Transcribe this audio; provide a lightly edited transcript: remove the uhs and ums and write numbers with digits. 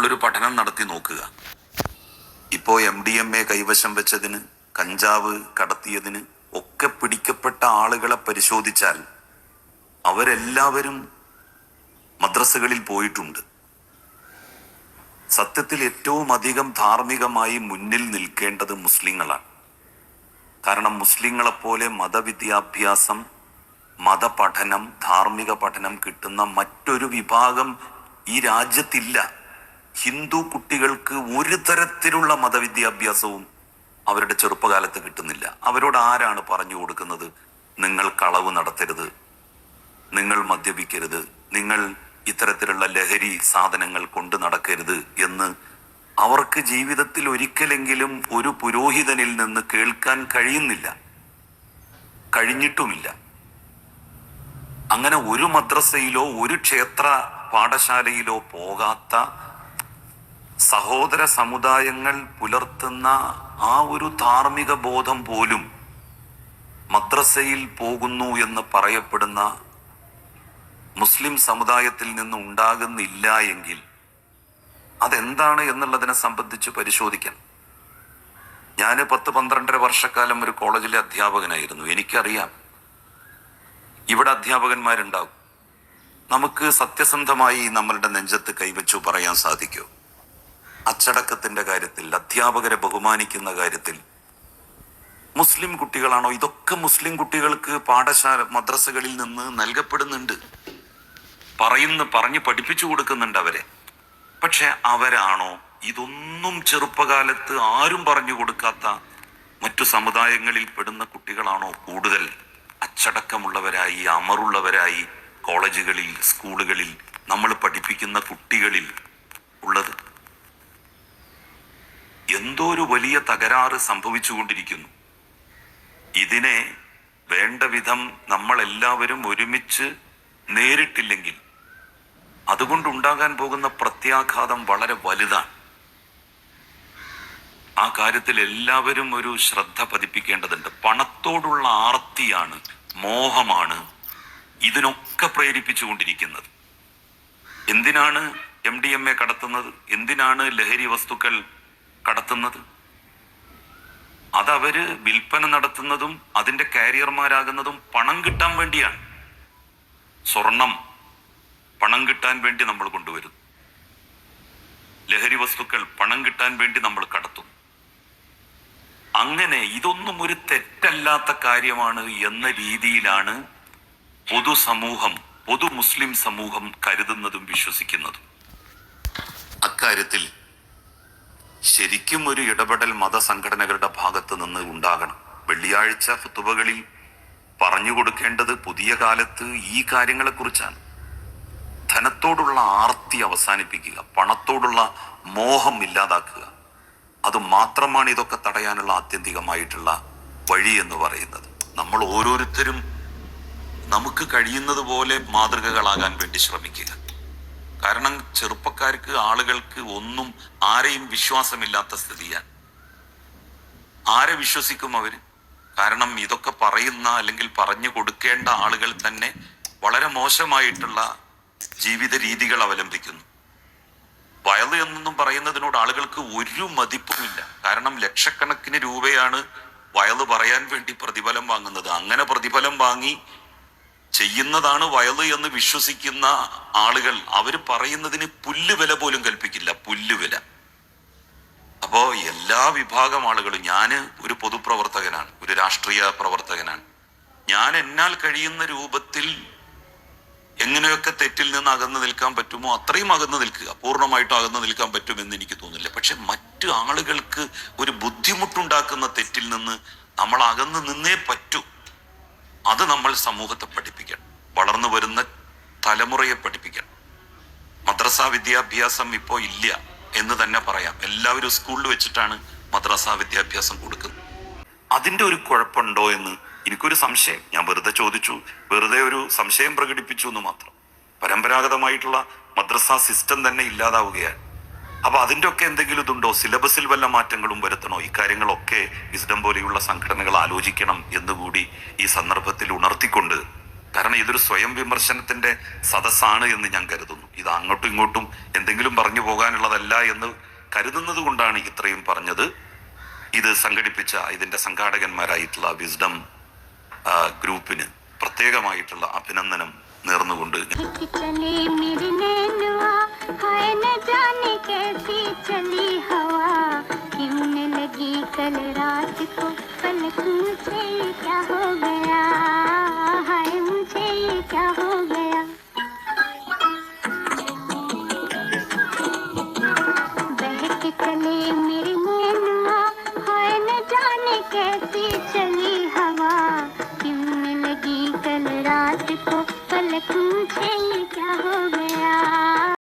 നമ്മളൊരു പഠനം നടത്തി നോക്കുക. ഇപ്പോൾ MDMA കൈവശം വെച്ചതിന്, കഞ്ചാവ് കടത്തിയതിന് ഒക്കെ പിടിക്കപ്പെട്ട ആളുകളെ പരിശോധിച്ചാൽ അവരെല്ലാവരും മദ്രസകളിൽ പോയിട്ടുണ്ട്. സത്യത്തിൽ ഏറ്റവും അധികം ധാർമ്മികമായി മുന്നിൽ നിൽക്കേണ്ടത് മുസ്ലിങ്ങളാണ്. കാരണം മുസ്ലിങ്ങളെപ്പോലെ മതവിദ്യാഭ്യാസം, മതപഠനം, ധാർമ്മിക പഠനം കിട്ടുന്ന മറ്റൊരു വിഭാഗം ഈ രാജ്യത്തില്ല. ഹിന്ദു കുട്ടികൾക്ക് ഒരു തരത്തിലുള്ള മതവിദ്യാഭ്യാസവും അവരുടെ ചെറുപ്പകാലത്ത് കിട്ടുന്നില്ല. അവരോട് ആരാണ് പറഞ്ഞു കൊടുക്കുന്നത്, നിങ്ങൾ കളവ് നടത്തരുത്, നിങ്ങൾ മദ്യപിക്കരുത്, നിങ്ങൾ ഇത്തരത്തിലുള്ള ലഹരി സാധനങ്ങൾ കൊണ്ട് നടക്കരുത് എന്ന് അവർക്ക് ജീവിതത്തിൽ ഒരിക്കലെങ്കിലും ഒരു പുരോഹിതനിൽ നിന്ന് കേൾക്കാൻ കഴിയുന്നില്ല, കഴിഞ്ഞിട്ടുമില്ല. അങ്ങനെ ഒരു മദ്രസയിലോ ഒരു ക്ഷേത്ര പാഠശാലയിലോ പോകാത്ത സഹോദര സമുദായങ്ങൾ പുലർത്തുന്ന ആ ഒരു ധാർമ്മിക ബോധം പോലും മദ്രസയിൽ പോകുന്നു എന്ന് പറയപ്പെടുന്ന മുസ്ലിം സമുദായത്തിൽ നിന്ന് ഉണ്ടാകുന്നില്ല എങ്കിൽ അതെന്താണ് എന്നുള്ളതിനെ സംബന്ധിച്ച് പരിശോധിക്കണം. ഞാൻ 10-12 വർഷക്കാലം ഒരു കോളേജിലെ അധ്യാപകനായിരുന്നു. എനിക്കറിയാം ഇവിടെ അധ്യാപകന്മാരുണ്ടാവും. നമുക്ക് സത്യസന്ധമായി നമ്മളുടെ നെഞ്ചത്ത് കൈവച്ചു പറയാൻ സാധിക്കുമോ? അച്ചടക്കത്തിന്റെ കാര്യത്തിൽ, അധ്യാപകരെ ബഹുമാനിക്കുന്ന കാര്യത്തിൽ മുസ്ലിം കുട്ടികളാണോ? ഇതൊക്കെ മുസ്ലിം കുട്ടികൾക്ക് പാഠശാല മദ്രസകളിൽ നിന്ന് നൽകപ്പെടുന്നുണ്ട്, പറഞ്ഞ് പഠിപ്പിച്ചു കൊടുക്കുന്നുണ്ട് അവരെ. പക്ഷെ അവരാണോ? ഇതൊന്നും ചെറുപ്പകാലത്ത് ആരും പറഞ്ഞു കൊടുക്കാത്ത മറ്റു സമുദായങ്ങളിൽ പെടുന്ന കുട്ടികളാണോ കൂടുതൽ അച്ചടക്കമുള്ളവരായി, അമറുള്ളവരായി കോളേജുകളിൽ, സ്കൂളുകളിൽ നമ്മൾ പഠിപ്പിക്കുന്ന കുട്ടികളിൽ ഉള്ളത്? എന്തോ ഒരു വലിയ തകരാറ് സംഭവിച്ചുകൊണ്ടിരിക്കുന്നു. ഇതിനെ വേണ്ട വിധം നമ്മളെല്ലാവരും ഒരുമിച്ച് നേരിട്ടില്ലെങ്കിൽ അതുകൊണ്ടുണ്ടാകാൻ പോകുന്ന പ്രത്യാഘാതം വളരെ വലുതാണ്. ആ കാര്യത്തിൽ എല്ലാവരും ഒരു ശ്രദ്ധ പതിപ്പിക്കേണ്ടതുണ്ട്. പണത്തോടുള്ള ആർത്തിയാണ്, മോഹമാണ് ഇതിനൊക്കെ പ്രേരിപ്പിച്ചുകൊണ്ടിരിക്കുന്നത്. എന്തിനാണ് MDMA കടത്തുന്നത്? എന്തിനാണ് ലഹരി വസ്തുക്കൾ കടത്തുന്നത്? അതവര് വിൽപ്പന നടത്തുന്നതും അതിന്റെ കാരിയർമാരാകുന്നതും പണം കിട്ടാൻ വേണ്ടിയാണ്. സ്വർണം പണം കിട്ടാൻ വേണ്ടി നമ്മൾ കൊണ്ടുവരുന്നു, ലഹരി വസ്തുക്കൾ പണം കിട്ടാൻ വേണ്ടി നമ്മൾ കടത്തുന്നു. അങ്ങനെ ഇതൊന്നും ഒരു തെറ്റല്ലാത്ത കാര്യമാണ് എന്ന രീതിയിലാണ് പൊതു മുസ്ലിം സമൂഹം കരുതുന്നതും വിശ്വസിക്കുന്നതും. അക്കാര്യത്തിൽ ശരിക്കും ഒരു ഇടപെടൽ മതസംഘടനകളുടെ ഭാഗത്ത് നിന്ന് ഉണ്ടാകണം. വെള്ളിയാഴ്ച ഫുതുബകളിൽ പറഞ്ഞു കൊടുക്കേണ്ടത് പുതിയ കാലത്ത് ഈ കാര്യങ്ങളെക്കുറിച്ചാണ്. ധനത്തോടുള്ള ആർത്തി അവസാനിപ്പിക്കുക, പണത്തോടുള്ള മോഹം ഇല്ലാതാക്കുക. അത് മാത്രമാണ് ഇതൊക്കെ തടയാനുള്ള ആത്യന്തികമായിട്ടുള്ള വഴി എന്ന് പറയുന്നത്. നമ്മൾ ഓരോരുത്തരും നമുക്ക് കഴിയുന്നത് പോലെ മാതൃകകളാകാൻ വേണ്ടി ശ്രമിക്കുക. കാരണം ചെറുപ്പക്കാർക്ക്, ആളുകൾക്ക് ഒന്നും ആരെയും വിശ്വാസമില്ലാത്ത സ്ഥിതിയാണ്. ആരെ വിശ്വസിക്കും അവര്? കാരണം ഇതൊക്കെ പറയുന്ന അല്ലെങ്കിൽ പറഞ്ഞു കൊടുക്കേണ്ട ആളുകൾ തന്നെ വളരെ മോശമായിട്ടുള്ള ജീവിത രീതികൾ അവലംബിക്കുന്നു. വയല് എന്നൊന്നും പറയുന്നതിനോട് ആളുകൾക്ക് ഒരു മതിപ്പുമില്ല. കാരണം ലക്ഷക്കണക്കിന് രൂപയാണ് വയല് പറയാൻ വേണ്ടി പ്രതിഫലം വാങ്ങുന്നത്. അങ്ങനെ പ്രതിഫലം വാങ്ങി ചെയ്യുന്നതാണ് വയല് എന്ന് വിശ്വസിക്കുന്ന ആളുകൾ അവര് പറയുന്നതിന് പുല്ലുവില പോലും കൽപ്പിക്കില്ല, പുല്ലുവില. അപ്പോ എല്ലാ വിഭാഗം ആളുകളും, ഞാന് ഒരു പൊതുപ്രവർത്തകനാണ്, ഒരു രാഷ്ട്രീയ പ്രവർത്തകനാണ്. ഞാൻ എന്നാൽ കഴിയുന്ന രൂപത്തിൽ എങ്ങനെയൊക്കെ തെറ്റിൽ നിന്ന് അകന്നു നിൽക്കാൻ പറ്റുമോ അത്രയും അകന്നു നിൽക്കുക. പൂർണ്ണമായിട്ടും അകന്നു നിൽക്കാൻ പറ്റുമെന്ന് എനിക്ക് തോന്നുന്നില്ല. പക്ഷെ മറ്റു ആളുകൾക്ക് ഒരു ബുദ്ധിമുട്ടുണ്ടാക്കുന്ന തെറ്റിൽ നിന്ന് നമ്മൾ അകന്നു നിന്നേ പറ്റൂ. അത് നമ്മൾ സമൂഹത്തെ പഠിപ്പിക്കണം, വളർന്നു വരുന്ന തലമുറയെ പഠിപ്പിക്കണം. മദ്രസ വിദ്യാഭ്യാസം ഇപ്പോൾ ഇല്ല എന്ന് തന്നെ പറയാം. എല്ലാവരും സ്കൂളിൽ വെച്ചിട്ടാണ് മദ്രസ വിദ്യാഭ്യാസം കൊടുക്കുന്നത്. അതിൻ്റെ ഒരു കുഴപ്പമുണ്ടോ എന്ന് എനിക്കൊരു സംശയം. ഞാൻ വെറുതെ ചോദിച്ചു, വെറുതെ ഒരു സംശയം പ്രകടിപ്പിച്ചു എന്ന് മാത്രം. പരമ്പരാഗതമായിട്ടുള്ള മദ്രസ സിസ്റ്റം തന്നെ ഇല്ലാതാവുകയാണ്. അപ്പൊ അതിൻ്റെ ഒക്കെ എന്തെങ്കിലും ഇതുണ്ടോ? സിലബസിൽ വല്ല മാറ്റങ്ങളും വരുത്തണോ? ഇക്കാര്യങ്ങളൊക്കെ വിസ്ഡം പോലെയുള്ള സംഘടനകൾ ആലോചിക്കണം എന്നുകൂടി ഈ സന്ദർഭത്തിൽ ഉണർത്തിക്കൊണ്ട് കാരണം ഇതൊരു സ്വയം വിമർശനത്തിന്റെ സദസ്സാണ് എന്ന് ഞാൻ കരുതുന്നു. ഇത് അങ്ങോട്ടും ഇങ്ങോട്ടും എന്തെങ്കിലും പറഞ്ഞു പോകാനുള്ളതല്ല എന്ന് കരുതുന്നത് കൊണ്ടാണ് ഇത്രയും പറഞ്ഞത്. ഇത് സംഘടിപ്പിച്ച ഇതിന്റെ സംഘാടകന്മാരായിട്ടുള്ള വിസ്ഡം ഗ്രൂപ്പിന് പ്രത്യേകമായിട്ടുള്ള അഭിനന്ദനം നേർന്നുകൊണ്ട് रात को पलक मुझे क्या हो गया।